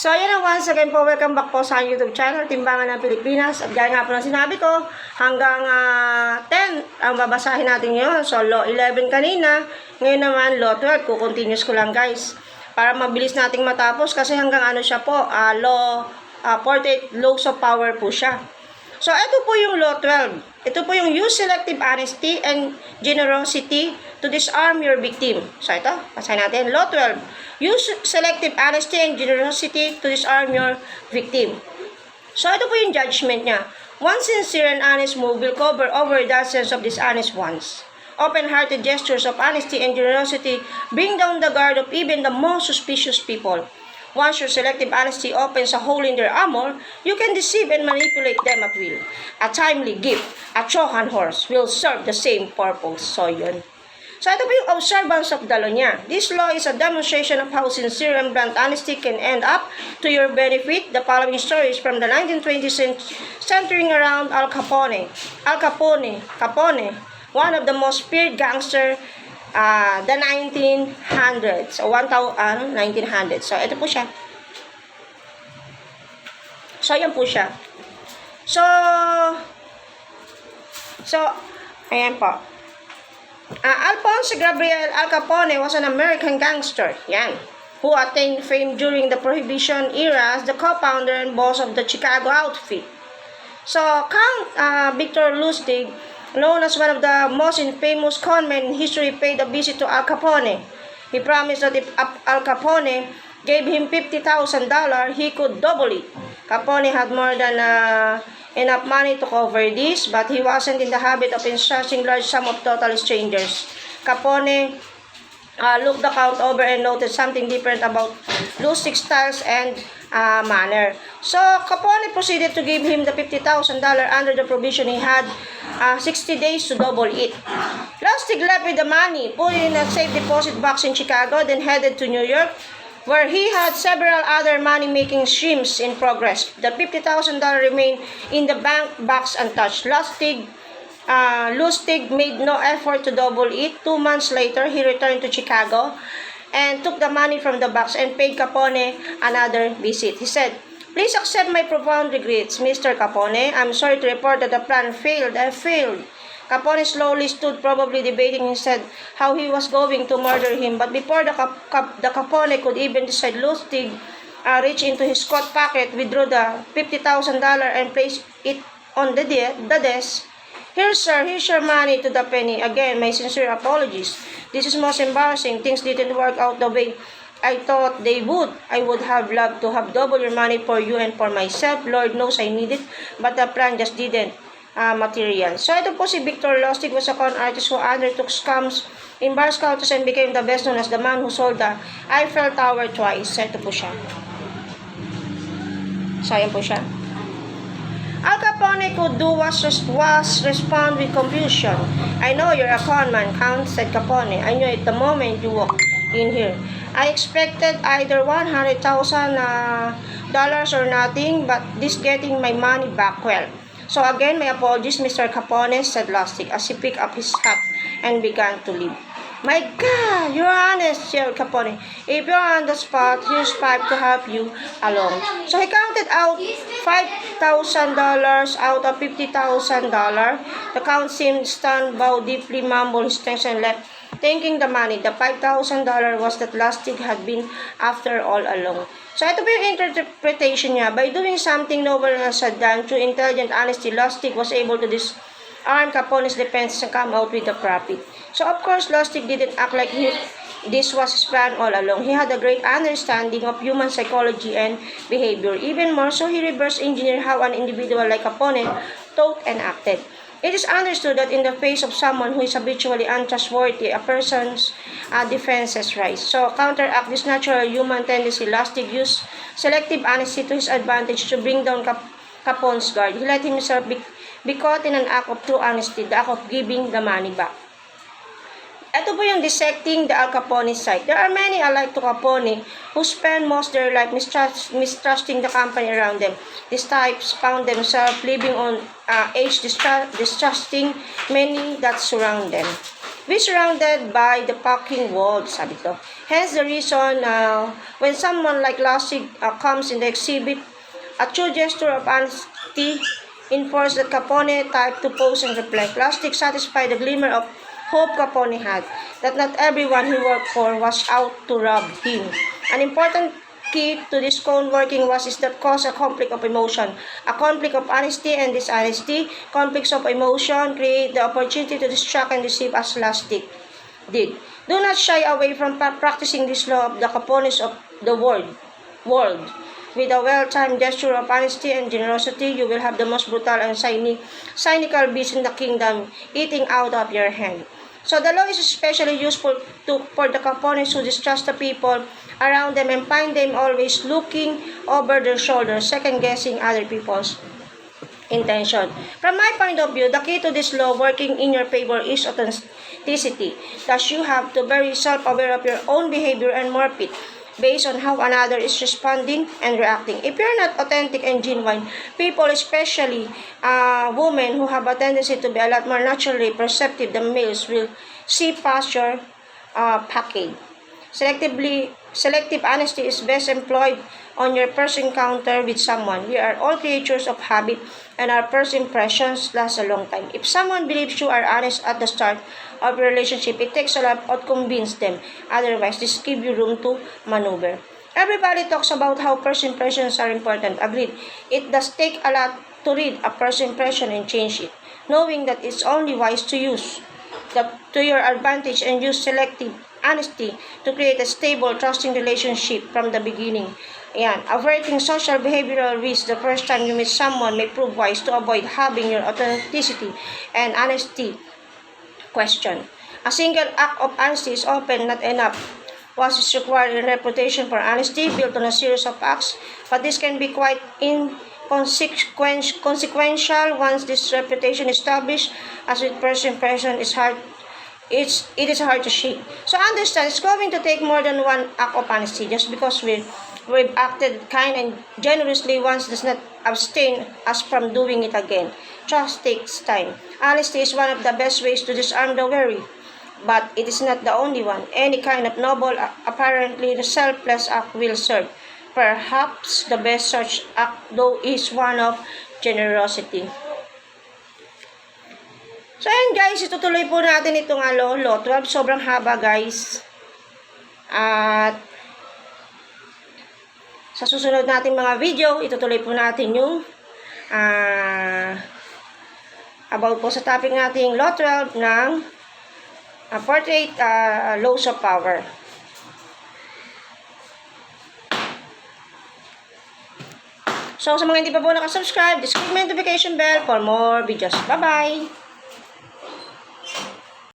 So, yan na once again po, welcome back po sa YouTube channel, Timbangan ng Pilipinas. At gaya nga po ng sinabi ko, hanggang 10 ang babasahin natin ngayon. So, Law 11 kanina, ngayon naman Law 12. Kukontinuous ko lang guys, para mabilis nating matapos kasi hanggang ano siya po, Law 48 Laws of Power po siya. So, ito po yung Law 12. Ito po yung use selective honesty and generosity to disarm your victim. So, ito, basahin natin. Law 12. Use selective honesty and generosity to disarm your victim. So, ito po yung judgment niya. One sincere and honest move will cover over dozens of dishonest ones. Open-hearted gestures of honesty and generosity bring down the guard of even the most suspicious people. Once your selective honesty opens a hole in their armor, you can deceive and manipulate them at will. A timely gift, a Trojan horse, will serve the same purpose. So, yun. So, ito po yung observance of the law niya. This law is a demonstration of how sincere and blunt honesty can end up to your benefit. The following story is from the 1920s centering around Al Capone. Capone, one of the most feared gangster the 1900s, o 1900s. So, ito po siya. So, yan po siya. So, ayan po. Alphonse Gabriel Al Capone was an American gangster, yan, who attained fame during the Prohibition era as the co-founder and boss of the Chicago outfit. So, Count Victor Lustig, known as one of the most infamous conmen in history, paid a visit to Al Capone. He promised that if Al Capone gave him $50,000, he could double it. Capone had more than enough money to cover this, but he wasn't in the habit of entrusting large sum of total strangers. Capone looked the Count over and noted something different about Lustig's styles and manner. So, Capone proceeded to give him the $50,000 under the provision he had 60 days to double it. Lustig left with the money, put it in a safe deposit box in Chicago, then headed to New York, where he had several other money-making schemes in progress. The $50,000 remained in the bank box untouched. Lustig made no effort to double it. 2 months later, he returned to Chicago and took the money from the box and paid Capone another visit. He said, "Please accept my profound regrets, Mr. Capone. I'm sorry to report that the plan failed. I failed." Capone slowly stood, probably debating instead how he was going to murder him. But before the Capone could even decide, Lustig reached into his coat pocket, withdrew the $50,000 and placed it on the desk. "Here, sir, here's your money to the penny. Again, my sincere apologies. This is most embarrassing. Things didn't work out the way I thought they would. I would have loved to have double your money for you and for myself. Lord knows I need it, but the plan just didn't material." So, ito po si Victor Lustig was a con artist who undertook scams in bars, counters, and became the best known as the man who sold the Eiffel Tower twice. So, ito po siya. So, ayan po siya. Al Capone could do was respond with confusion. "I know you're a con man, Count," said Capone. "I knew it the moment you walked in here. I expected either $100,000 or nothing, but this getting my money back, well. So again, my apologies, Mr. Capone," said Lustig as he picked up his hat and began to leave. "My God, you're honest," yelled Capone. "If you're on the spot, here's $5 to help you along." So he counted out $5,000 out of $50,000. The Count seemed stunned, bowed deeply, mumbled his thanks, and left, thanking the money. The $5,000 was that Lustig had been after all along. So, ito po yung interpretation niya. By doing something noble and done through intelligent honesty, Lustig was able to disarm Capone's defense and come out with a profit. So, of course, Lustig didn't act like this was his plan all along. He had a great understanding of human psychology and behavior. Even more so, he reverse engineered how an individual like Capone thought and acted. It is understood that in the face of someone who is habitually untrustworthy, a person's defenses rise. So, counteract this natural human tendency, Lustig used selective honesty to his advantage to bring down Capone's guard. He let himself be caught in an act of true honesty, the act of giving the money back. Ito po yung dissecting the Al Capone side. There are many alike to Capone who spend most their life mistrusting the company around them. These types found themselves living on age distrusting many that surround them. We surrounded by the packing wall, sabi to. Hence the reason when someone like Lastig comes in the exhibit, a true gesture of honesty enforced that Capone type to pose and reflect. Lastig satisfied the glimmer of hope Capone had, that not everyone he worked for was out to rob him. An important key to this cone working was is that cause a conflict of emotion, a conflict of honesty and dishonesty. Conflicts of emotion create the opportunity to distract and deceive as Lastig did. Do not shy away from practicing this law of the Capones of the world. With a well-timed gesture of honesty and generosity, you will have the most brutal and cynical beast in the kingdom eating out of your hand. So the law is especially useful for the Capones who distrust the people around them and find them always looking over their shoulders, second-guessing other people's intention. From my point of view, the key to this law working in your favor is authenticity. Thus, you have to be very self-aware of your own behavior and morph it based on how another is responding and reacting. If you're not authentic and genuine, people, especially women who have a tendency to be a lot more naturally perceptive than males, will see past your package. Selective honesty is best employed on your first encounter with someone. We are all creatures of habit, and our first impressions last a long time. If someone believes you are honest at the start of your relationship, it takes a lot to convince them. Otherwise, this gives you room to maneuver. Everybody talks about how first impressions are important. Agreed. It does take a lot to read a first impression and change it, knowing that it's only wise to use that to your advantage and use selective honesty to create a stable, trusting relationship from the beginning. Ayan. Averting social behavioral risks the first time you meet someone may prove wise to avoid having your authenticity and honesty questioned. A single act of honesty is often not enough. What is required in reputation for honesty built on a series of acts, but this can be quite consequential once this reputation is established, as with first impression it is hard to shake. So understand, it's going to take more than one act of honesty. Just because we've acted kind and generously once does not abstain us from doing it again. Trust takes time. Honesty is one of the best ways to disarm the wary, but it is not the only one. Any kind of noble, apparently selfless act will serve. Perhaps the best such act though is one of generosity. So ayan guys, itutuloy po natin itong Law 12. Sobrang haba guys. At sa susunod nating mga video, itutuloy po natin yung about po sa topic nating Law 12 ng 48 laws of power. So sa mga hindi pa po nakasubscribe, just click my notification bell for more videos. Bye-bye!